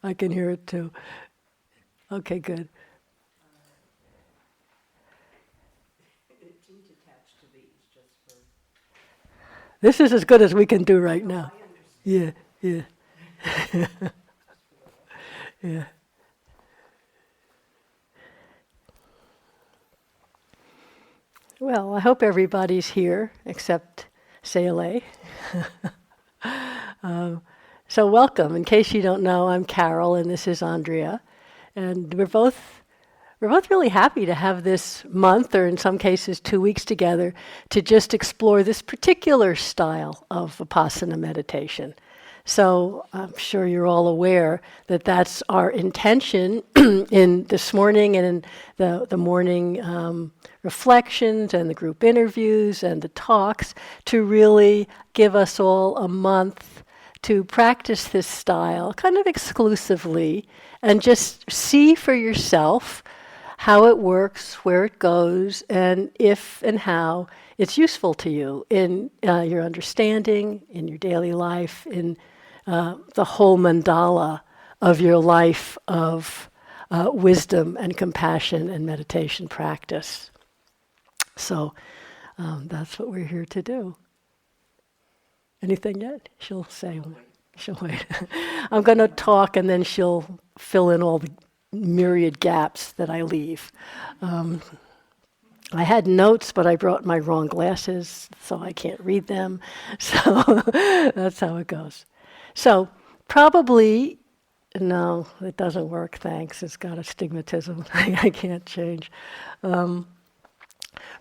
I can hear it too. Okay, good. It didn't attach to these, just for... This is as good as we can do right No, now. I understand. Yeah, yeah, yeah. Well, I hope everybody's here except Sele. So welcome. In case you don't know, I'm Carol and this is Andrea. And we're both really happy to have this month, or in some cases 2 weeks together, to just explore this particular style of Vipassana meditation. So I'm sure you're all aware that that's our intention in this morning and in the morning reflections and the group interviews and the talks, to really give us all a month to practice this style kind of exclusively and just see for yourself how it works, where it goes, and if and how it's useful to you in your understanding, in your daily life, in the whole mandala of your life of wisdom and compassion and meditation practice. So that's what we're here to do. Anything yet? She'll say. She'll wait. I'm going to talk and then she'll fill in all the myriad gaps that I leave. I had notes, but I brought my wrong glasses, so I can't read them. So that's how it goes. So probably, no, it doesn't work, thanks. It's got astigmatism. I can't change.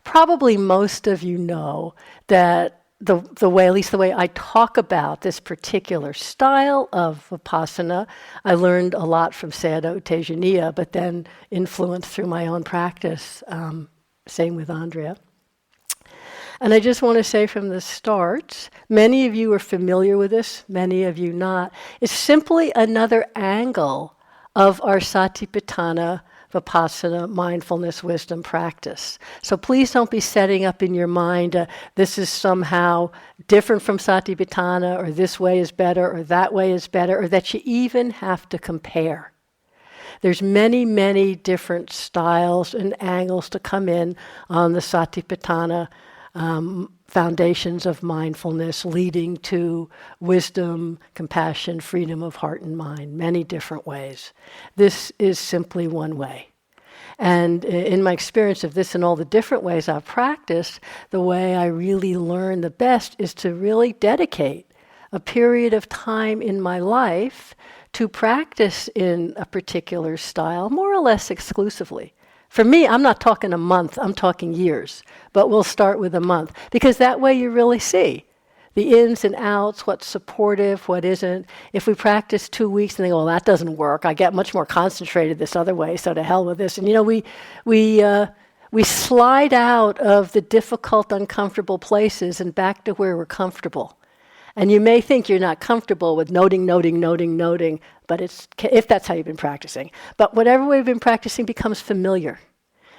Probably most of you know that the way, at least the way I talk about this particular style of Vipassana, I learned a lot from Sayadaw U Tejaniya, but then influenced through my own practice, same with Andrea. And I just want to say from the start, many of you are familiar with this, many of you not. It's simply another angle of our Satipatthana Vipassana mindfulness wisdom practice. So please don't be setting up in your mind, this is somehow different from Satipatthana, or this way is better, or that way is better, or that you even have to compare. There's many, many different styles and angles to come in on the Satipatthana foundations of mindfulness, leading to wisdom, compassion, freedom of heart and mind, many different ways. This is simply one way. And in my experience of this and all the different ways I've practiced, the way I really learn the best is to really dedicate a period of time in my life to practice in a particular style, more or less exclusively. For me, I'm not talking a month, I'm talking years. But we'll start with a month, because that way you really see the ins and outs, what's supportive, what isn't. If we practice 2 weeks and think, oh, that doesn't work, I get much more concentrated this other way, so to hell with this. And we slide out of the difficult, uncomfortable places and back to where we're comfortable. And you may think you're not comfortable with noting, but it's, if that's how you've been practicing. But whatever way you've been practicing becomes familiar.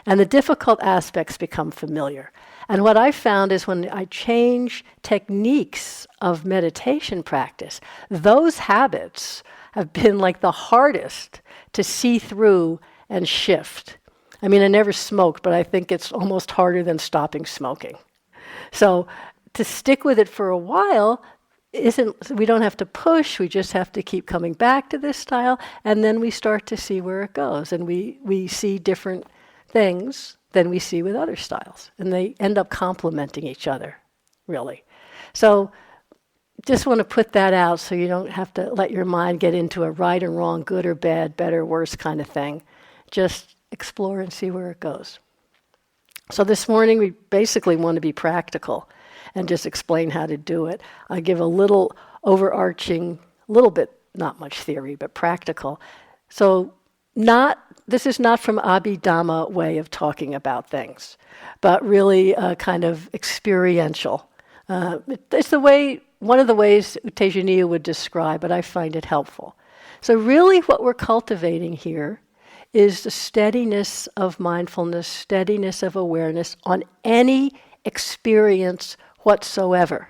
And the difficult aspects become familiar. And what I found is when I change techniques of meditation practice, those habits have been like the hardest to see through and shift. I mean, I never smoked, but I think it's almost harder than stopping smoking. So to stick with it for a while, we don't have to push, we just have to keep coming back to this style, and then we start to see where it goes, and we see different things than we see with other styles, and they end up complementing each other, really. So just want to put that out so you don't have to let your mind get into a right or wrong, good or bad, better, worse kind of thing. Just explore and see where it goes. So this morning we basically want to be practical and just explain how to do it. I give a little overarching, little bit, not much theory, but practical. So this is not from Abhidhamma way of talking about things, but really kind of experiential. It's one of the ways U Tejaniya would describe, but I find it helpful. So really what we're cultivating here is the steadiness of mindfulness, steadiness of awareness on any experience whatsoever.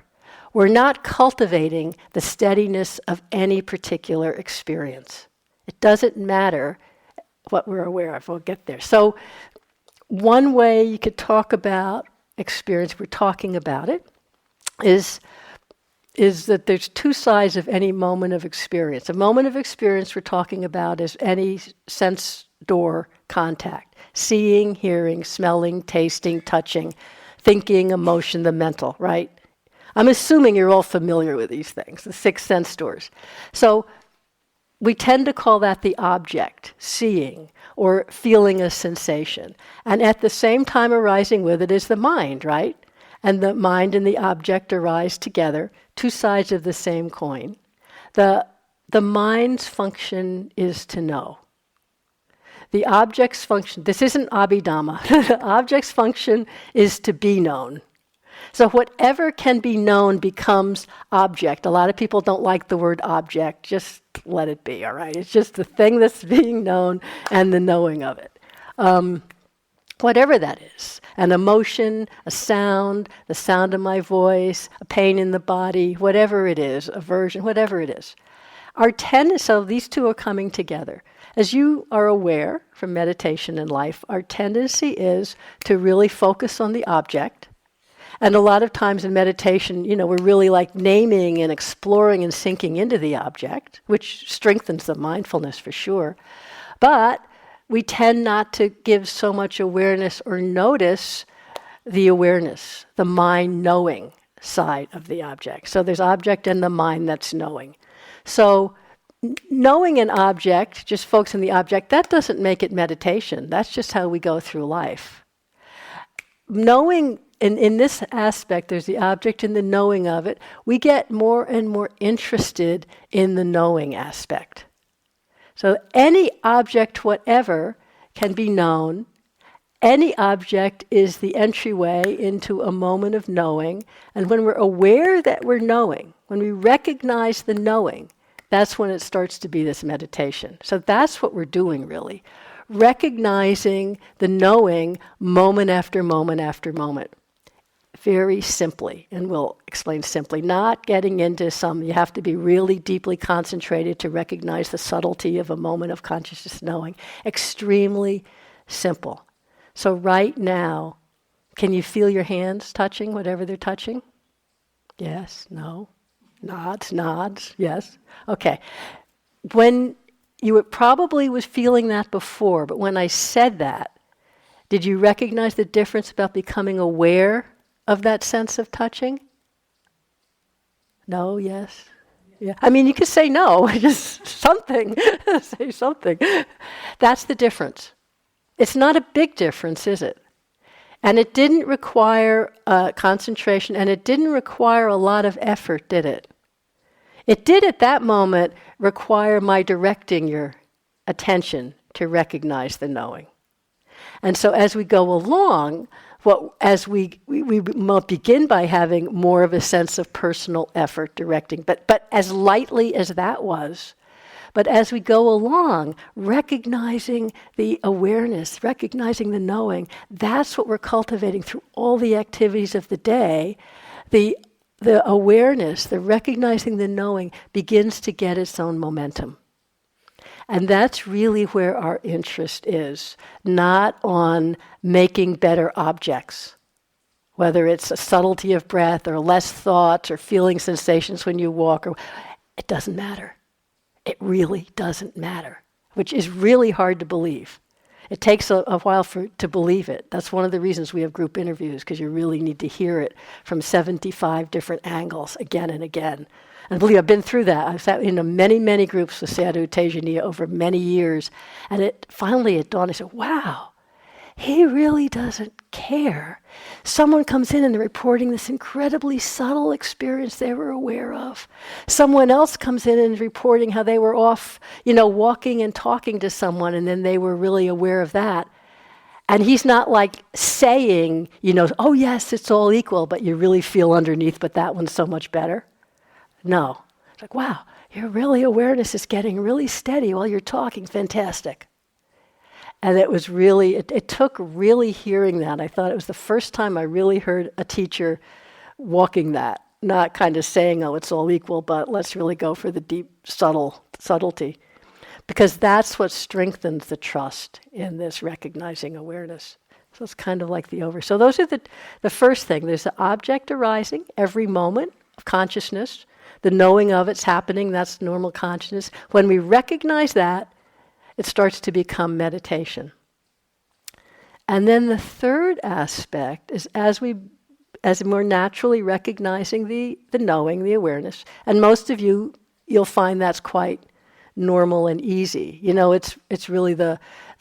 We're not cultivating the steadiness of any particular experience. It doesn't matter what we're aware of. We'll get there. So one way you could talk about experience, we're talking about it, is that there's two sides of any moment of experience. A moment of experience we're talking about is any sense door contact. Seeing, hearing, smelling, tasting, touching, thinking, emotion, the mental, right? I'm assuming you're all familiar with these things, the 6 sense doors. So we tend to call that the object, seeing, or feeling a sensation. And at the same time arising with it is the mind, right? And the mind and the object arise together, two sides of the same coin. The mind's function is to know. The object's function, this isn't Abhidhamma, the object's function is to be known. So whatever can be known becomes object. A lot of people don't like the word object. Just let it be, all right? It's just the thing that's being known and the knowing of it. Whatever that is, an emotion, a sound, the sound of my voice, a pain in the body, whatever it is, aversion, whatever it is. So these two are coming together. As you are aware from meditation and life, our tendency is to really focus on the object. And a lot of times in meditation, we're really like naming and exploring and sinking into the object, which strengthens the mindfulness for sure. But we tend not to give so much awareness or notice the awareness, the mind knowing side of the object. So there's object and the mind that's knowing. So knowing an object, just focus on the object, that doesn't make it meditation. That's just how we go through life. Knowing, in this aspect, there's the object and the knowing of it. We get more and more interested in the knowing aspect. So any object, whatever, can be known. Any object is the entryway into a moment of knowing. And when we're aware that we're knowing, when we recognize the knowing, that's when it starts to be this meditation. So that's what we're doing, really. Recognizing the knowing moment after moment after moment. Very simply, and we'll explain simply, not getting into you have to be really deeply concentrated to recognize the subtlety of a moment of consciousness knowing. Extremely simple. So right now, can you feel your hands touching, whatever they're touching? Yes, no, nods, yes. Okay. When you probably was feeling that before, but when I said that, did you recognize the difference about becoming aware of that sense of touching? No, yes. Yeah. I mean, you could say no, just something. Say something. That's the difference. It's not a big difference, is it? And it didn't require concentration, and it didn't require a lot of effort, did it? It did at that moment require my directing your attention to recognize the knowing. And so as we go along, as we begin by having more of a sense of personal effort directing, but as lightly as that was, but as we go along, recognizing the awareness, recognizing the knowing, that's what we're cultivating through all the activities of the day. The awareness, the recognizing the knowing begins to get its own momentum. And that's really where our interest is, not on making better objects, whether it's a subtlety of breath or less thoughts or feeling sensations when you walk. It doesn't matter. It really doesn't matter, which is really hard to believe. It takes a while to believe it. That's one of the reasons we have group interviews, because you really need to hear it from 75 different angles again and again. And believe I've been through that. I've sat in many, many groups with Sayadaw Tejaniya over many years. And it dawned, I said, wow, he really doesn't care. Someone comes in and they're reporting this incredibly subtle experience they were aware of. Someone else comes in and reporting how they were off, walking and talking to someone, and then they were really aware of that. And he's not like saying, oh yes, it's all equal, but you really feel underneath, but that one's so much better. No. It's like, wow, your really awareness is getting really steady while you're talking. Fantastic. And it was really, it took really hearing that. I thought it was the first time I really heard a teacher walking that, not kind of saying, oh, it's all equal, but let's really go for the deep subtlety. because that's what strengthens the trust in this recognizing awareness. So it's kind of like the over. So those are the first thing. There's the object arising every moment of consciousness. The knowing of it's happening, that's normal consciousness. When we recognize that, it starts to become meditation. And then the third aspect is as we're naturally recognizing the knowing, the awareness, and most of you'll find that's quite normal and easy. It's really the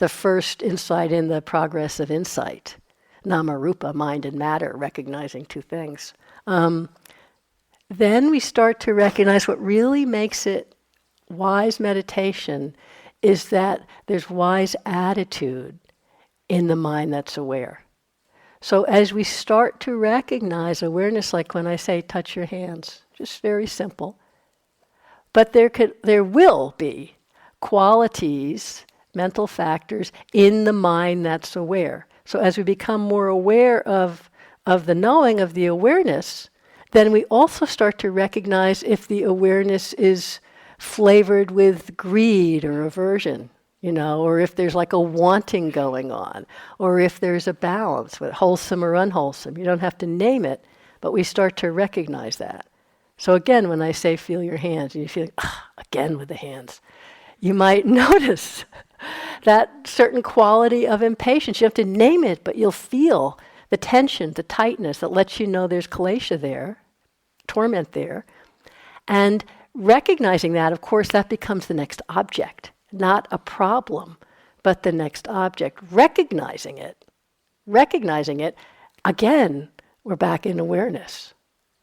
first insight in the progress of insight. Nama rupa, mind and matter, recognizing two things. Then we start to recognize what really makes it wise meditation is that there's wise attitude in the mind that's aware. So as we start to recognize awareness, like when I say touch your hands, just very simple, but there will be qualities, mental factors in the mind that's aware. So as we become more aware of the knowing, of the awareness, then we also start to recognize if the awareness is flavored with greed or aversion, or if there's like a wanting going on, or if there's a balance with wholesome or unwholesome. You don't have to name it, but we start to recognize that. So again, when I say feel your hands, and you feel, again with the hands, you might notice that certain quality of impatience. You have to name it, but you'll feel the tension, the tightness that lets you know there's klesha there, torment there. And recognizing that, of course, that becomes the next object, not a problem, but the next object. Recognizing it, again, we're back in awareness.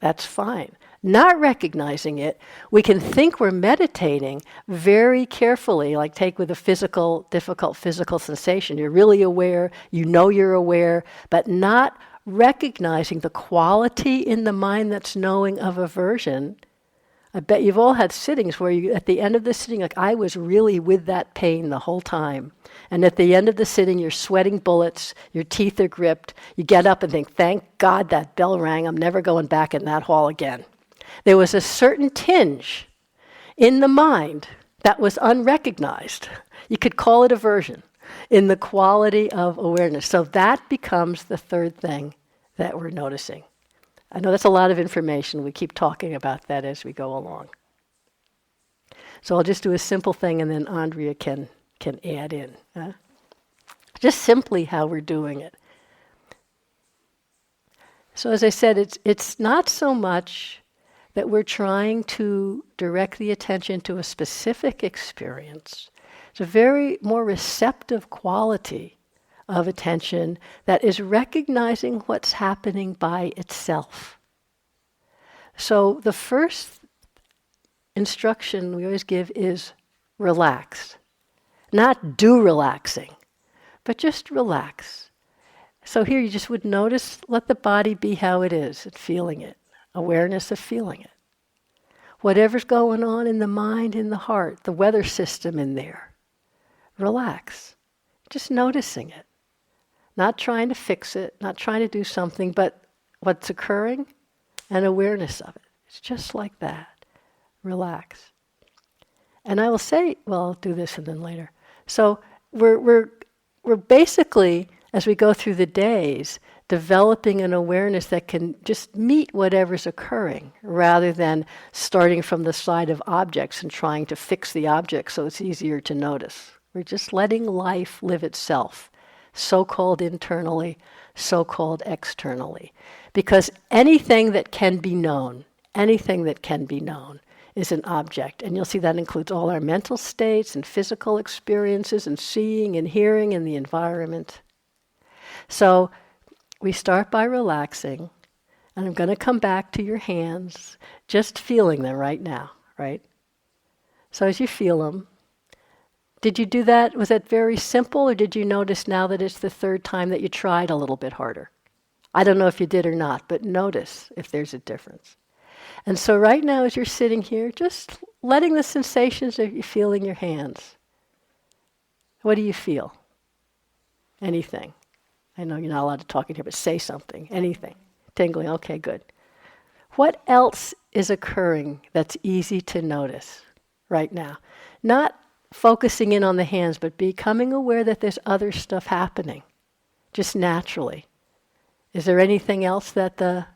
That's fine. Not recognizing it, we can think we're meditating very carefully, like take with a difficult physical sensation. You're really aware, you know you're aware, but not recognizing the quality in the mind that's knowing of aversion. I bet you've all had sittings where you, at the end of the sitting, like I was really with that pain the whole time. And at the end of the sitting, you're sweating bullets, your teeth are gripped, you get up and think, thank God that bell rang, I'm never going back in that hall again. There was a certain tinge in the mind that was unrecognized. You could call it aversion in the quality of awareness. So that becomes the third thing that we're noticing. I know that's a lot of information. We keep talking about that as we go along. So I'll just do a simple thing and then Andrea can add in. Just simply how we're doing it. So as I said, it's not so much that we're trying to direct the attention to a specific experience. It's a very more receptive quality of attention that is recognizing what's happening by itself. So the first instruction we always give is relax. Not do relaxing, but just relax. So here you just would notice, let the body be how it is, and feeling it. Awareness of feeling it. Whatever's going on in the mind, in the heart, the weather system in there, relax. Just noticing it. Not trying to fix it, not trying to do something, but what's occurring and awareness of it. It's just like that. Relax. And I will say, well, I'll do this and then later. So we're basically, as we go through the days, developing an awareness that can just meet whatever's occurring rather than starting from the side of objects and trying to fix the object so it's easier to notice. We're just letting life live itself, so-called internally, so-called externally. Because anything that can be known is an object. And you'll see that includes all our mental states and physical experiences and seeing and hearing and the environment. So we start by relaxing, and I'm going to come back to your hands, just feeling them right now, right? So as you feel them, did you do that? Was that very simple, or did you notice now that it's the third time that you tried a little bit harder? I don't know if you did or not, but notice if there's a difference. And so right now as you're sitting here, just letting the sensations that you feel in your hands. What do you feel? Anything. I know you're not allowed to talk in here, but say something, anything. Tingling, okay, good. What else is occurring that's easy to notice right now? Not focusing in on the hands, but becoming aware that there's other stuff happening, just naturally. Is there anything else that the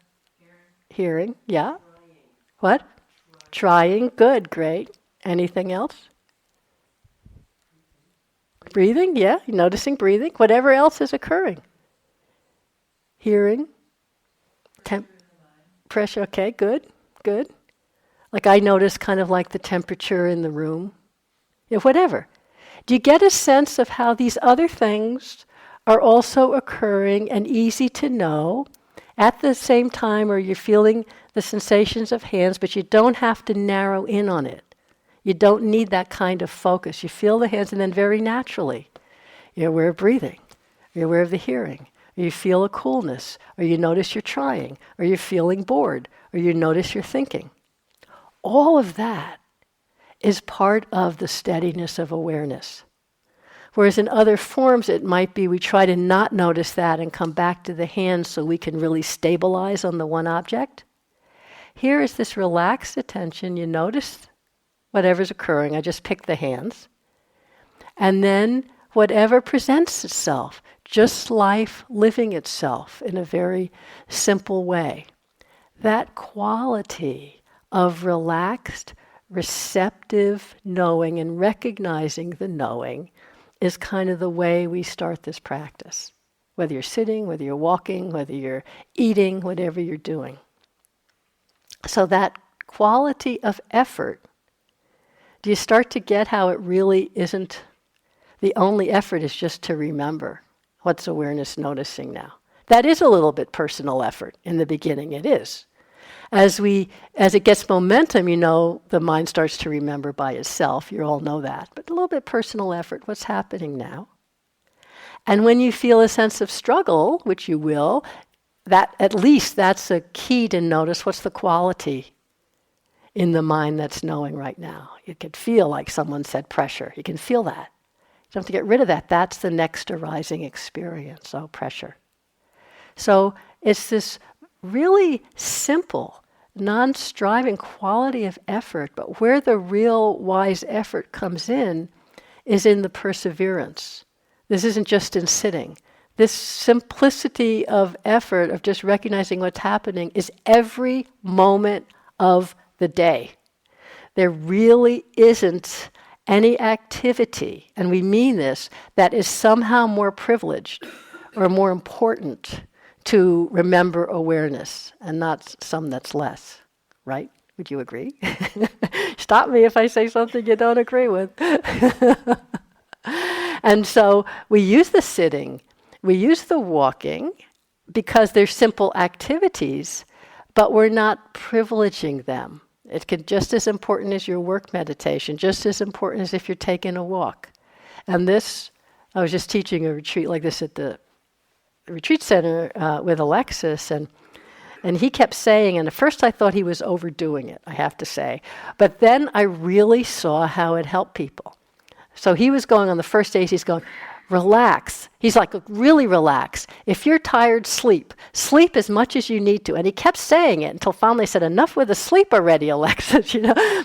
hearing? Yeah? What? Trying. Good, great. Anything else? Breathing, yeah, noticing breathing. Whatever else is occurring. Hearing. Pressure, okay, good, good. Like I notice kind of like the temperature in the room. Yeah, whatever. Do you get a sense of how these other things are also occurring and easy to know at the same time, or you're feeling the sensations of hands, but you don't have to narrow in on it. You don't need that kind of focus. You feel the hands and then very naturally, you're aware of breathing. You're aware of the hearing. Or you feel a coolness. Or you notice you're trying. Or you're feeling bored. Or you notice you're thinking. All of that is part of the steadiness of awareness. Whereas in other forms, it might be we try to not notice that and come back to the hands so we can really stabilize on the one object. Here is this relaxed attention. You notice whatever's occurring. I just picked the hands. And then whatever presents itself, just life living itself in a very simple way. That quality of relaxed, receptive knowing and recognizing the knowing is kind of the way we start this practice. Whether you're sitting, whether you're walking, whether you're eating, whatever you're doing. So that quality of effort, do you start to get how it really isn't, the only effort is just to remember what's awareness noticing now. That is a little bit personal effort. In the beginning it is. As it gets momentum, the mind starts to remember by itself. You all know that. But a little bit personal effort, what's happening now? And when you feel a sense of struggle, which you will, that at least that's a key to notice what's the quality in the mind that's knowing right now. You could feel like someone said pressure. You can feel that. You don't have to get rid of that. That's the next arising experience, pressure. So it's this really simple, non-striving quality of effort, but where the real wise effort comes in is in the perseverance. This isn't just in sitting. This simplicity of effort, of just recognizing what's happening, is every moment of the day. There really isn't any activity, and we mean this, that is somehow more privileged or more important to remember awareness, and not some that's less, right? Would you agree? Stop me if I say something you don't agree with. And so we use the sitting, we use the walking, because they're simple activities, but we're not privileging them. It could just as important as your work meditation, just as important as if you're taking a walk. And this, I was just teaching a retreat like this at the retreat center with Alexis, and he kept saying, and at first I thought he was overdoing it, I have to say, but then I really saw how it helped people. So he was going on the first days, he's going, relax. He's like, really relax. If you're tired, sleep. Sleep as much as you need to. And he kept saying it until finally I said, enough with the sleep already, Alexis,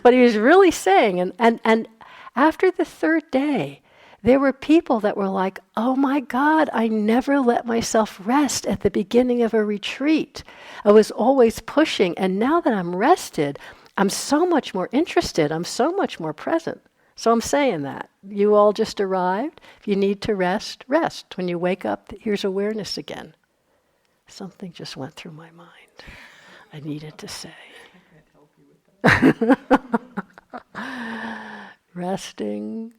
But he was really saying, and after the third day, there were people that were like, oh my God, I never let myself rest at the beginning of a retreat. I was always pushing, and now that I'm rested, I'm so much more interested. I'm so much more present. So I'm saying that. You all just arrived. If you need to rest, rest. When you wake up, here's awareness again. Something just went through my mind. I needed to say. I can't help you with that. Resting.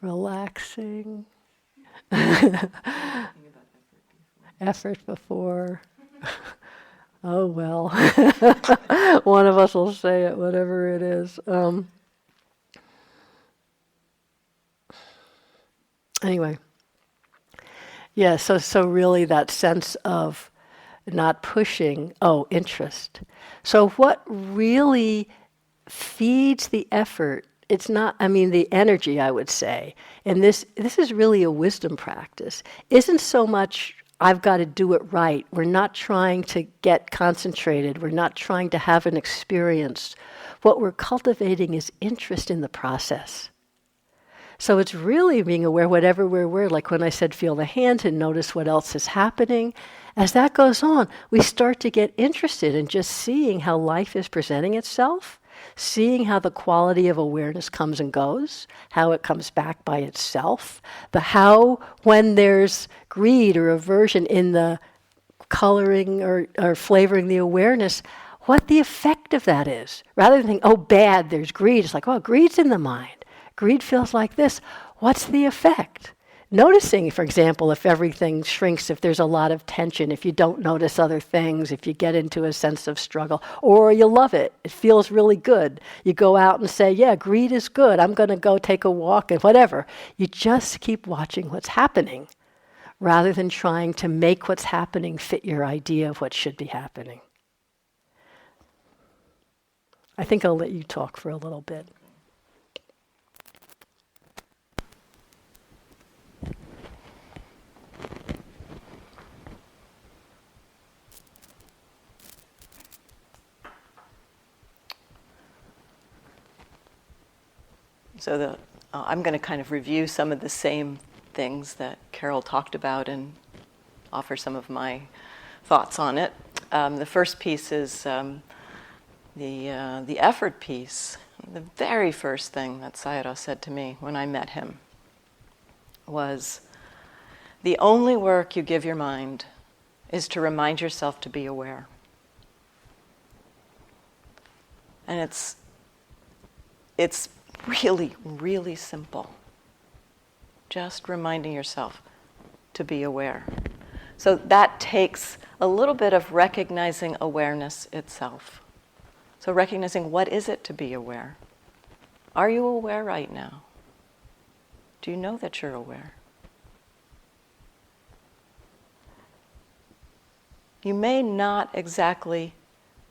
Relaxing. Effort before. Oh well. One of us will say it, whatever it is. Anyway. Yeah, so really that sense of not pushing, interest. So what really feeds the effort, it's not, the energy, I would say, and this is really a wisdom practice, isn't so much I've got to do it right. We're not trying to get concentrated. We're not trying to have an experience. What we're cultivating is interest in the process. So it's really being aware, whatever we're aware, like when I said feel the hand and notice what else is happening. As that goes on, we start to get interested in just seeing how life is presenting itself, seeing how the quality of awareness comes and goes, how it comes back by itself, the how when there's greed or aversion in the coloring or flavoring the awareness, what the effect of that is. Rather than think, oh, bad, there's greed. It's like, oh, greed's in the mind. Greed feels like this. What's the effect? Noticing, for example, if everything shrinks, if there's a lot of tension, if you don't notice other things, if you get into a sense of struggle, or you love it, it feels really good. You go out and say, yeah, greed is good. I'm going to go take a walk and whatever. You just keep watching what's happening rather than trying to make what's happening fit your idea of what should be happening. I think I'll let you talk for a little bit. So I'm going to kind of review some of the same things that Carol talked about and offer some of my thoughts on it. The first piece is the effort piece. The very first thing that Sayadaw said to me when I met him was, the only work you give your mind is to remind yourself to be aware. And it's really, really simple. Just reminding yourself to be aware. So that takes a little bit of recognizing awareness itself. So recognizing, what is it to be aware? Are you aware right now? Do you know that you're aware? You may not exactly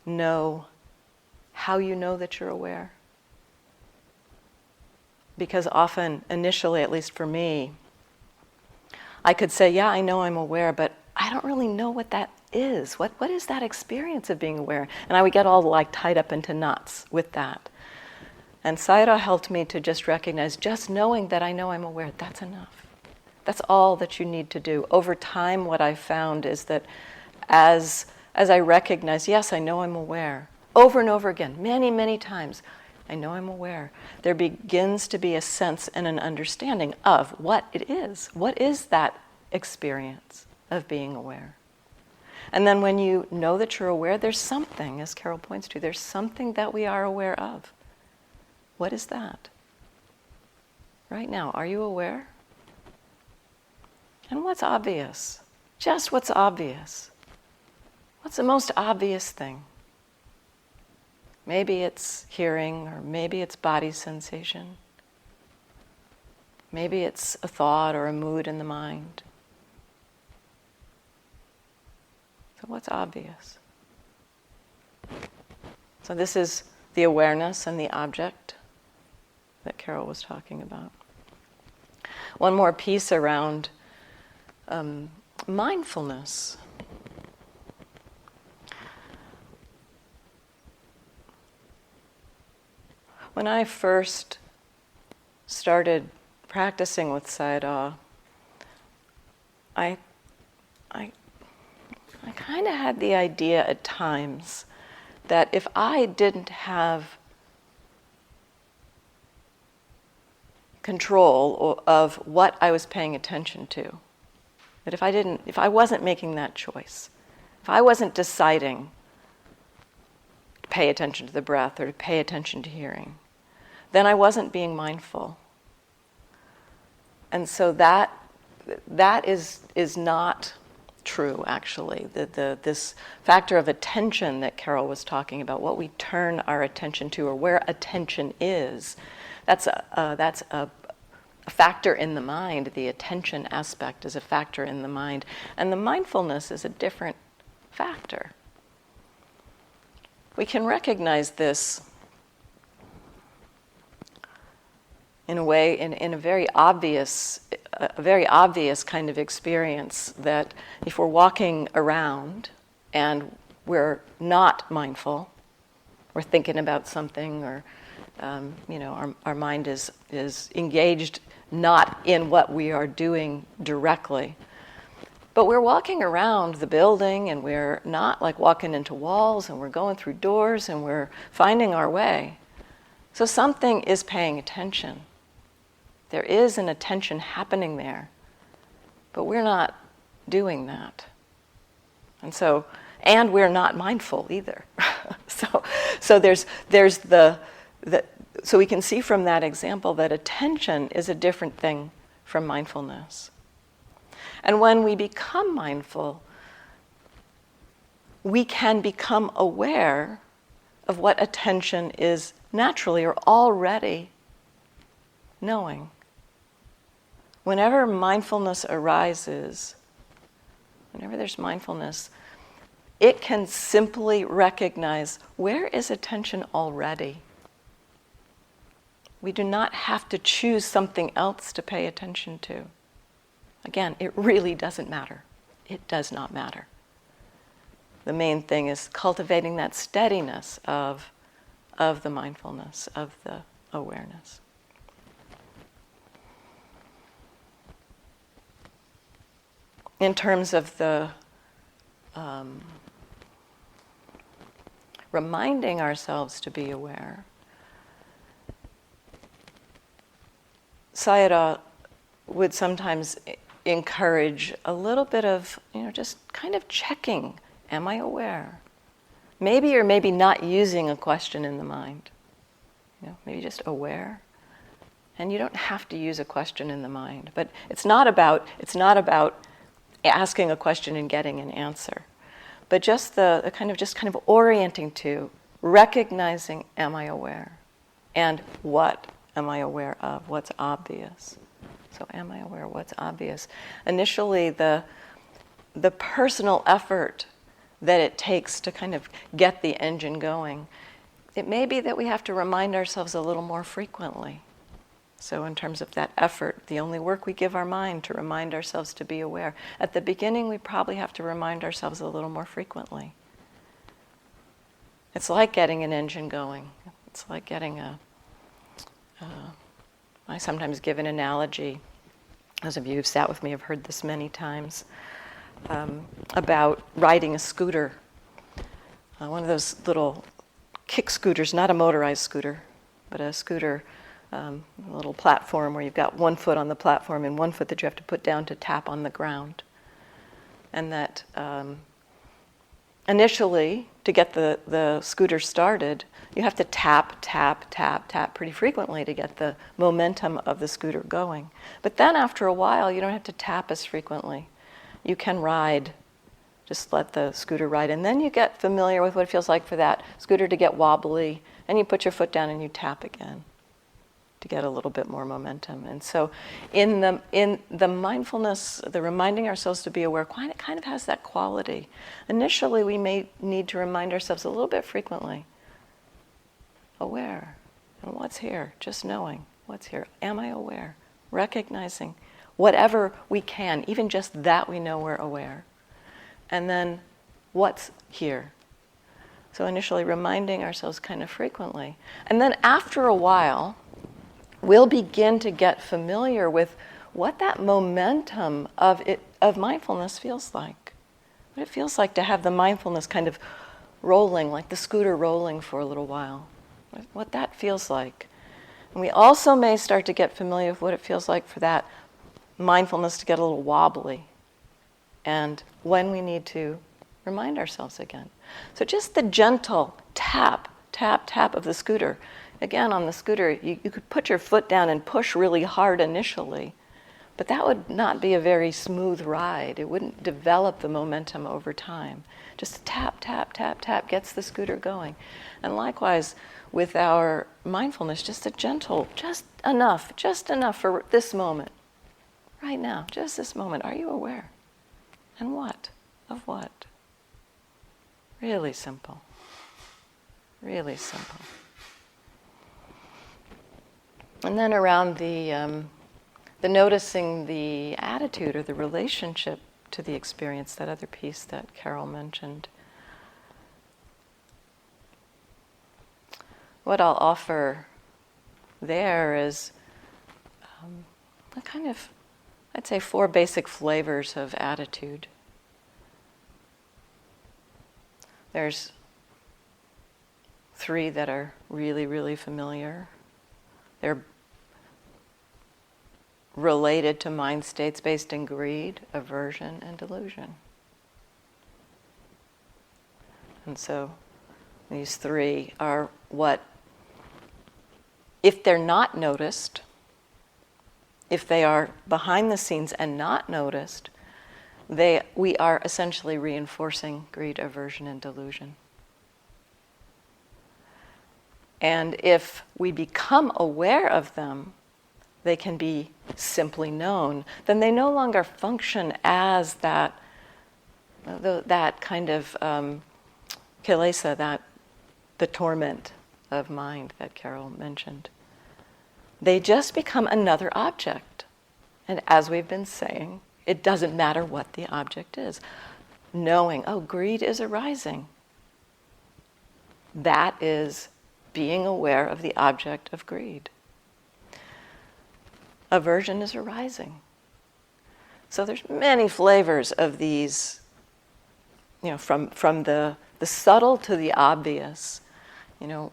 know how you know that you're aware. Because often, initially, at least for me, I could say, yeah, I know I'm aware, but I don't really know what that is. What is that experience of being aware? And I would get all like tied up into knots with that. And Sayadaw helped me to just recognize, just knowing that I know I'm aware, that's enough. That's all that you need to do. Over time, what I've found is that as I recognize, yes, I know I'm aware, over and over again, many, many times, I know I'm aware, there begins to be a sense and an understanding of what it is. What is that experience of being aware? And then when you know that you're aware, there's something, as Carol points to, there's something that we are aware of. What is that? Right now, are you aware? And what's obvious? Just what's obvious. What's the most obvious thing? Maybe it's hearing, or maybe it's body sensation. Maybe it's a thought or a mood in the mind. So what's obvious? So this is the awareness and the object that Carol was talking about. One more piece around mindfulness. When I first started practicing with Sayadaw, I kind of had the idea at times that if I didn't have control of what I was paying attention to, that if I wasn't making that choice, if I wasn't deciding to pay attention to the breath or to pay attention to hearing, then I wasn't being mindful. And so that is not true, actually. This factor of attention that Carol was talking about, what we turn our attention to, or where attention is, that's a factor in the mind. The attention aspect is a factor in the mind. And the mindfulness is a different factor. We can recognize this in a way, in a very obvious kind of experience, that if we're walking around and we're not mindful, we're thinking about something, or our mind is engaged not in what we are doing directly. But we're walking around the building, and we're not like walking into walls, and we're going through doors, and we're finding our way. So something is paying attention. There is an attention happening there, but we're not doing that. And we're not mindful either. so there's the so we can see from that example that attention is a different thing from mindfulness. And when we become mindful, we can become aware of what attention is naturally or already knowing. Whenever mindfulness arises, whenever there's mindfulness, it can simply recognize, where is attention already? We do not have to choose something else to pay attention to. Again, it really doesn't matter. It does not matter. The main thing is cultivating that steadiness of the mindfulness, of the awareness. In terms of the reminding ourselves to be aware, Sayadaw would sometimes encourage a little bit of, just kind of checking, am I aware? Maybe or maybe not using a question in the mind. Maybe just aware. And you don't have to use a question in the mind, but it's not about asking a question and getting an answer, but just the kind of orienting to, recognizing, am I aware? And what am I aware of? What's obvious? So am I aware of what's obvious? Initially, the personal effort that it takes to kind of get the engine going, it may be that we have to remind ourselves a little more frequently. So in terms of that effort, the only work we give our mind to remind ourselves to be aware. At the beginning, we probably have to remind ourselves a little more frequently. It's like getting an engine going. It's like getting I sometimes give an analogy, those of you who've sat with me have heard this many times, about riding a scooter. One of those little kick scooters, not a motorized scooter, but a scooter, a little platform where you've got one foot on the platform and one foot that you have to put down to tap on the ground. And that initially, to get the scooter started, you have to tap, tap, tap, tap pretty frequently to get the momentum of the scooter going. But then after a while, you don't have to tap as frequently. You can ride, just let the scooter ride. And then you get familiar with what it feels like for that scooter to get wobbly, and you put your foot down and you tap again to get a little bit more momentum. And so in the mindfulness, the reminding ourselves to be aware, it kind of has that quality. Initially, we may need to remind ourselves a little bit frequently. Aware. And what's here? Just knowing what's here. Am I aware? Recognizing whatever we can, even just that we know we're aware. And then what's here? So initially reminding ourselves kind of frequently. And then after a while, we'll begin to get familiar with what that momentum of mindfulness feels like. What it feels like to have the mindfulness kind of rolling, like the scooter rolling for a little while. What that feels like. And we also may start to get familiar with what it feels like for that mindfulness to get a little wobbly. And when we need to remind ourselves again. So just the gentle tap, tap, tap of the scooter. Again, on the scooter, you could put your foot down and push really hard initially, but that would not be a very smooth ride. It wouldn't develop the momentum over time. Just tap, tap, tap, tap gets the scooter going. And likewise, with our mindfulness, just a gentle, just enough for this moment. Right now, just this moment. Are you aware? And what? Of what? Really simple. Really simple. And then around the noticing the attitude or the relationship to the experience, that other piece that Carol mentioned. What I'll offer there is a kind of, I'd say, 4 basic flavors of attitude. There's 3 that are really, really familiar. They're related to mind states based in greed, aversion, and delusion. And so these 3 are what, if they're not noticed, if they are behind the scenes and not noticed, we are essentially reinforcing greed, aversion, and delusion. And if we become aware of them, they can be simply known. Then they no longer function as that kind of kilesa, the torment of mind that Carol mentioned. They just become another object. And as we've been saying, it doesn't matter what the object is. Knowing, oh, greed is arising. That is being aware of the object of greed. Aversion is arising. So there's many flavors of these, from the subtle to the obvious.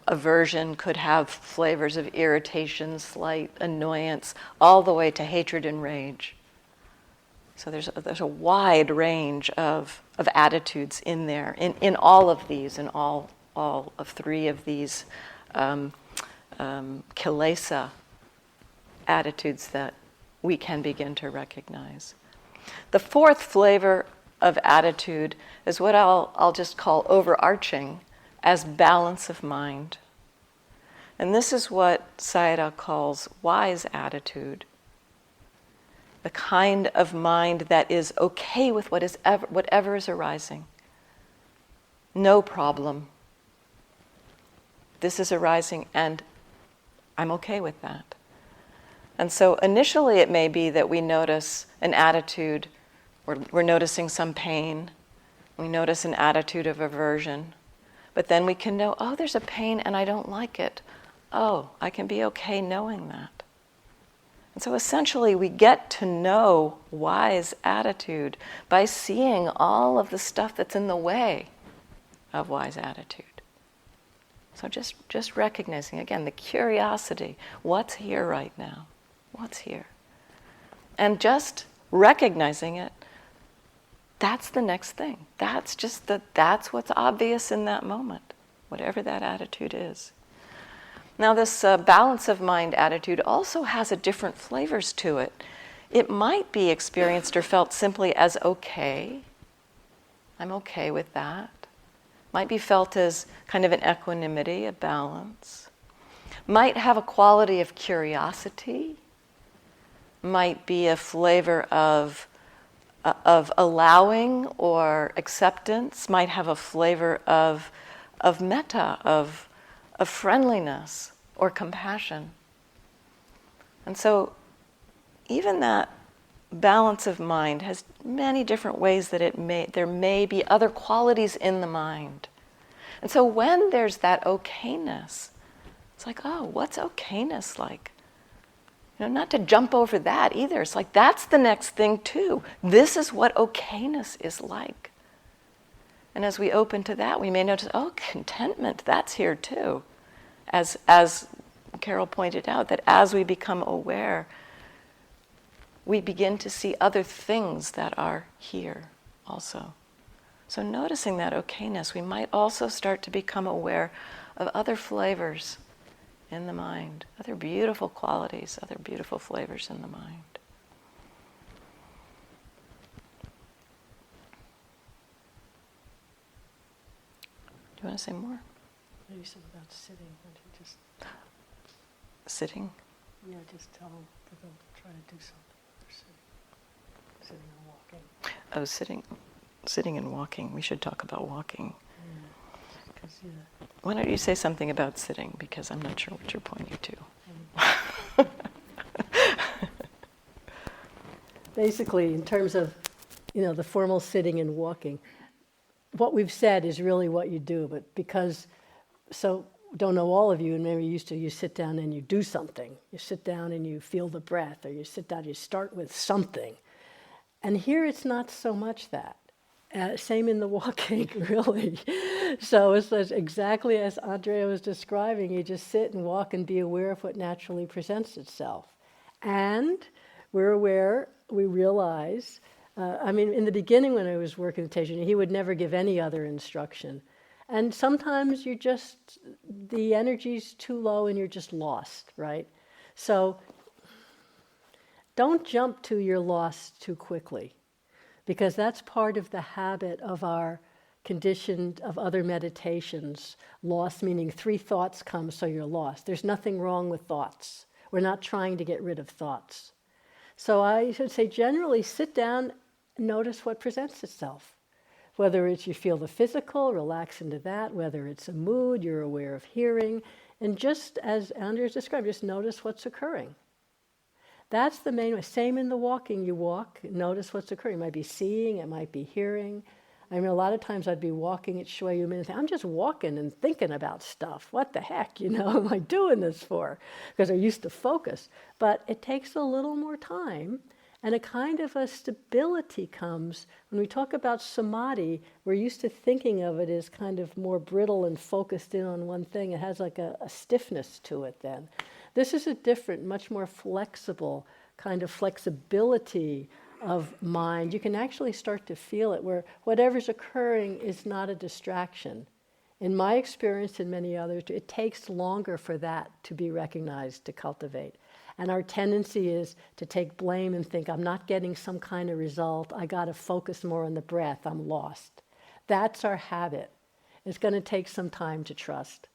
Aversion could have flavors of irritation, slight annoyance, all the way to hatred and rage. So there's a wide range of attitudes in there, in all of these, in all of 3 of these kilesa attitudes that we can begin to recognize. The 4th flavor of attitude is what I'll just call overarching as balance of mind. And this is what Sayadaw calls wise attitude. The kind of mind that is okay with whatever is arising. No problem. This is arising and I'm okay with that. And so initially it may be that we notice an attitude, or we're noticing some pain, we notice an attitude of aversion, but then we can know, oh, there's a pain and I don't like it. Oh, I can be okay knowing that. And so essentially we get to know wise attitude by seeing all of the stuff that's in the way of wise attitude. So just recognizing, again, the curiosity, what's here right now? What's here? And just recognizing it, that's the next thing. That's what's obvious in that moment, whatever that attitude is. Now this balance of mind attitude also has a different flavors to it. It might be experienced or felt simply as okay. I'm okay with that. Might be felt as kind of an equanimity, a balance. Might have a quality of curiosity. Might be a flavor of allowing or acceptance. Might have a flavor of metta, of friendliness or compassion. And so even that balance of mind has many different ways that there may be other qualities in the mind. And so when there's that okayness, it's like, oh, what's okayness like? Not to jump over that either. It's like, that's the next thing too. This is what okayness is like. And as we open to that, we may notice, oh, contentment, that's here too. As Carol pointed out, that as we become aware, we begin to see other things that are here also. So noticing that okayness, we might also start to become aware of other flavors in the mind, other beautiful qualities, other beautiful flavors in the mind. Do you want to say more? Maybe something about sitting. Why don't you just Sitting? just tell them that they'll try to do something. Sitting and walking. Oh, sitting and walking. We should talk about walking. Why don't you say something about sitting, because I'm not sure what you're pointing to. Basically, in terms of, the formal sitting and walking, what we've said is really what you do, but so don't know all of you, and maybe you sit down and you do something. You sit down and you feel the breath, or you sit down, you start with something. And here it's not so much that. Same in the walking, really. So it's exactly as Andrea was describing. You just sit and walk and be aware of what naturally presents itself. And we're aware, we realize, in the beginning when I was working with Tejani, he would never give any other instruction. And sometimes the energy's too low and you're just lost, right? So don't jump to you're lost too quickly, because that's part of the habit of our conditioned of other meditations. Lost meaning 3 thoughts come, so you're lost. There's nothing wrong with thoughts. We're not trying to get rid of thoughts. So I should say generally sit down and notice what presents itself. Whether it's you feel the physical, relax into that. Whether it's a mood, you're aware of hearing. And just as Andrea's described, just notice what's occurring. That's the main way. Same in the walking. You walk, notice what's occurring. It might be seeing, it might be hearing. A lot of times I'd be walking at Shui Yu Min and think, I'm just walking and thinking about stuff. What the heck, am I doing this for? Because I used to focus. But it takes a little more time, and a kind of a stability comes. When we talk about samadhi, we're used to thinking of it as kind of more brittle and focused in on one thing. It has like a stiffness to it then. This is a different, much more flexible kind of flexibility of mind. You can actually start to feel it, where whatever's occurring is not a distraction. In my experience and many others, it takes longer for that to be recognized, to cultivate. And our tendency is to take blame and think, I'm not getting some kind of result, I got to focus more on the breath, I'm lost. That's our habit. It's going to take some time to trust.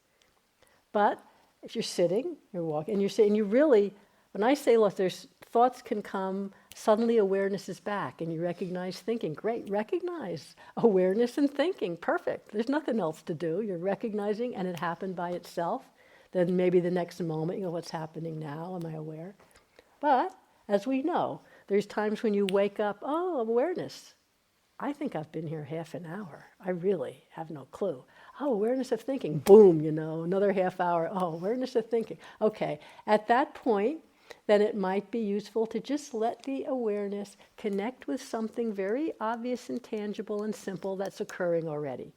But if you're sitting, you're walking, and you're sitting, you really, when I say lost, there's thoughts can come, suddenly awareness is back, and you recognize thinking. Great, recognize awareness and thinking. Perfect. There's nothing else to do. You're recognizing, and it happened by itself. Then maybe the next moment, what's happening now? Am I aware? But as we know, there's times when you wake up, awareness. I think I've been here half an hour. I really have no clue. Awareness of thinking. Boom, another half hour. Awareness of thinking. Okay, at that point, then it might be useful to just let the awareness connect with something very obvious and tangible and simple that's occurring already.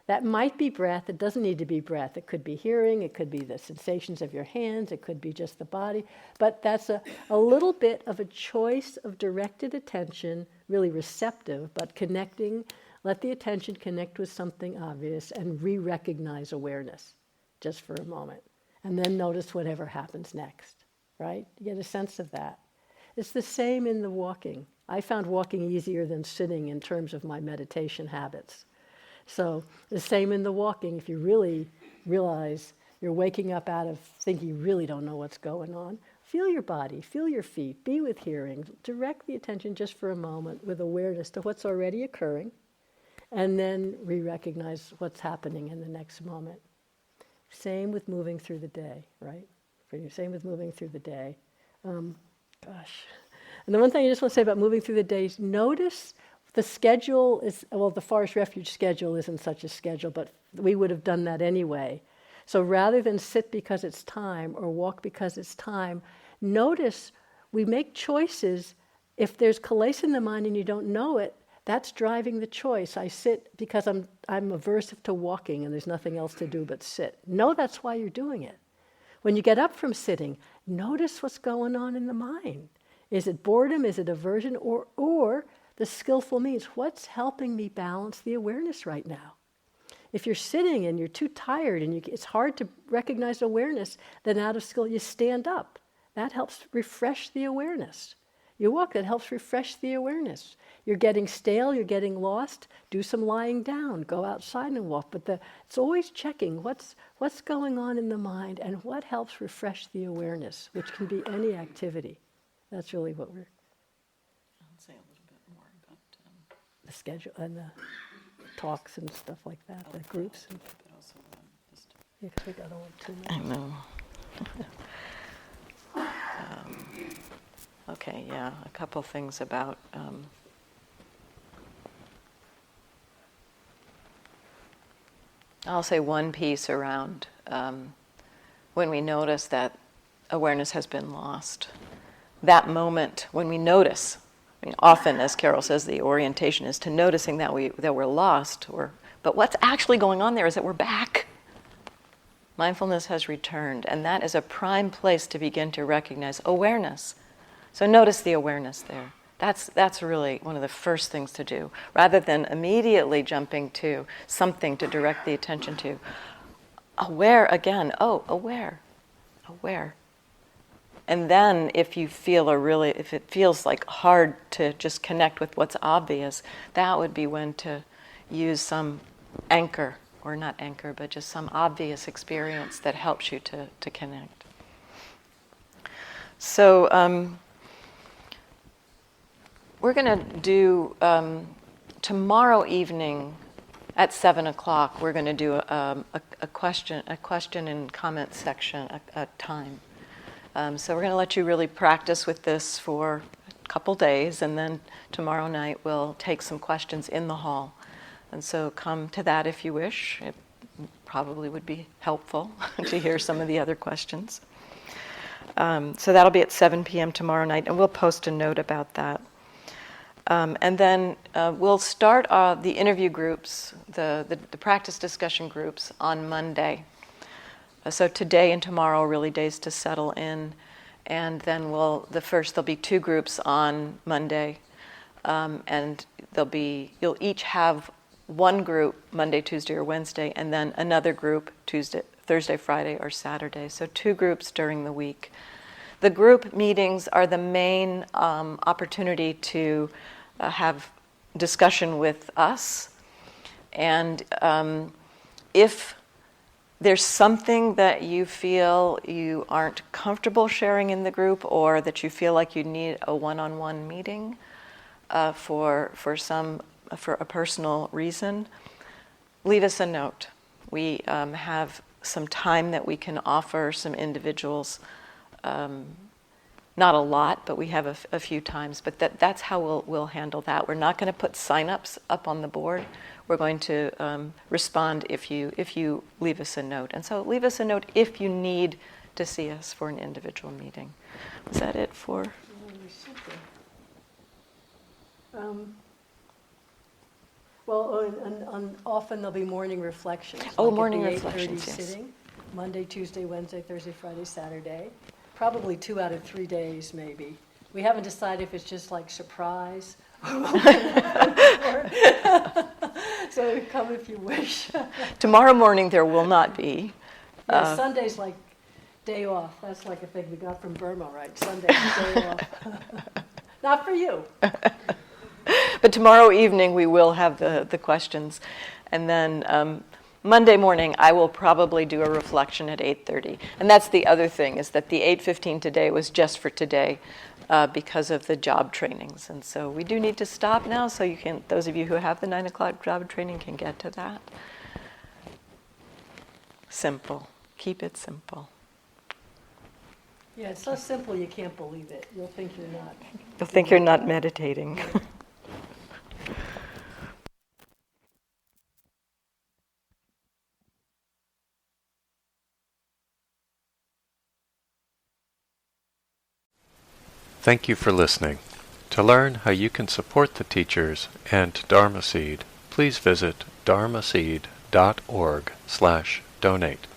That might be breath. It doesn't need to be breath. It could be hearing. It could be the sensations of your hands. It could be just the body. But that's a little bit of a choice of directed attention, really receptive, but connecting. Let the attention connect with something obvious and re-recognize awareness just for a moment. And then notice whatever happens next, right? You get a sense of that. It's the same in the walking. I found walking easier than sitting in terms of my meditation habits. So the same in the walking. If you really realize you're waking up out of thinking you really don't know what's going on, feel your body, feel your feet, be with hearing. Direct the attention just for a moment with awareness to what's already occurring, and then re-recognize what's happening in the next moment. Same with moving through the day, right? Same with moving through the day. And the one thing I just want to say about moving through the days, notice the schedule is, the Forest Refuge schedule isn't such a schedule, but we would have done that anyway. So rather than sit because it's time or walk because it's time, notice we make choices. If there's kilesa in the mind and you don't know it, that's driving the choice. I sit because I'm aversive to walking and there's nothing else to do but sit. No, that's why you're doing it. When you get up from sitting, notice what's going on in the mind. Is it boredom? Is it aversion? Or the skillful means, what's helping me balance the awareness right now? If you're sitting and you're too tired and it's hard to recognize awareness, then out of skill, you stand up. That helps refresh the awareness. You walk, that helps refresh the awareness. You're getting stale, you're getting lost, do some lying down, go outside and walk. But it's always checking what's going on in the mind and what helps refresh the awareness, which can be any activity. That's really what we're... I'll say a little bit more about the schedule and the talks and stuff like that, the groups. And, but also just yeah, 'cause I don't want too much. I know. Okay, yeah, a couple things about I'll say one piece around when we notice that awareness has been lost. That moment when we notice, I mean, often, as Carol says, the orientation is to noticing that we're lost. But what's actually going on there is that we're back. Mindfulness has returned, and that is a prime place to begin to recognize awareness. So notice the awareness there. That's really one of the first things to do, rather than immediately jumping to something to direct the attention to. Aware again. Oh, aware. And then if it feels like hard to just connect with what's obvious, that would be when to use some anchor, or not anchor, but just some obvious experience that helps you to connect. So we're going to do, tomorrow evening at 7 o'clock, we're going to do a question and comment section, a time. So we're going to let you really practice with this for a couple days, and then tomorrow night we'll take some questions in the hall. And so come to that if you wish. It probably would be helpful to hear some of the other questions. So that'll be at 7 p.m. tomorrow night, and we'll post a note about that. And then we'll start the interview groups, the practice discussion groups on Monday. So today and tomorrow are really days to settle in, and then there'll be 2 groups on Monday, and you'll each have one group Monday, Tuesday, or Wednesday, and then another group Thursday, Friday, or Saturday. So 2 groups during the week. The group meetings are the main opportunity to have discussion with us, and if there's something that you feel you aren't comfortable sharing in the group, or that you feel like you need a one-on-one meeting for a personal reason, leave us a note. We have some time that we can offer some individuals. Not a lot, but we have a few times. But that's how we'll handle that. We're not going to put sign-ups up on the board. We're going to respond if you leave us a note. And so leave us a note if you need to see us for an individual meeting. Is that it for? Often there'll be morning reflections. Oh, like morning at the reflections, 8:30 yes. sitting, Monday, Tuesday, Wednesday, Thursday, Friday, Saturday. Probably 2 out of 3 days, maybe. We haven't decided if it's just like surprise. So come if you wish. Tomorrow morning there will not be. Yeah, Sunday's like day off. That's like a thing we got from Burma, right? Sunday's day off. Not for you. But tomorrow evening we will have the questions. And then Monday morning I will probably do a reflection at 8:30. And that's the other thing, is that the 8:15 today was just for today because of the job trainings. And so we do need to stop now, so those of you who have the 9 o'clock job training can get to that. Simple. Keep it simple. Yeah, it's so simple you can't believe it. You'll think you're not. You'll think you're not meditating. Thank you for listening. To learn how you can support the teachers and Dharma Seed, please visit dharmaseed.org/donate.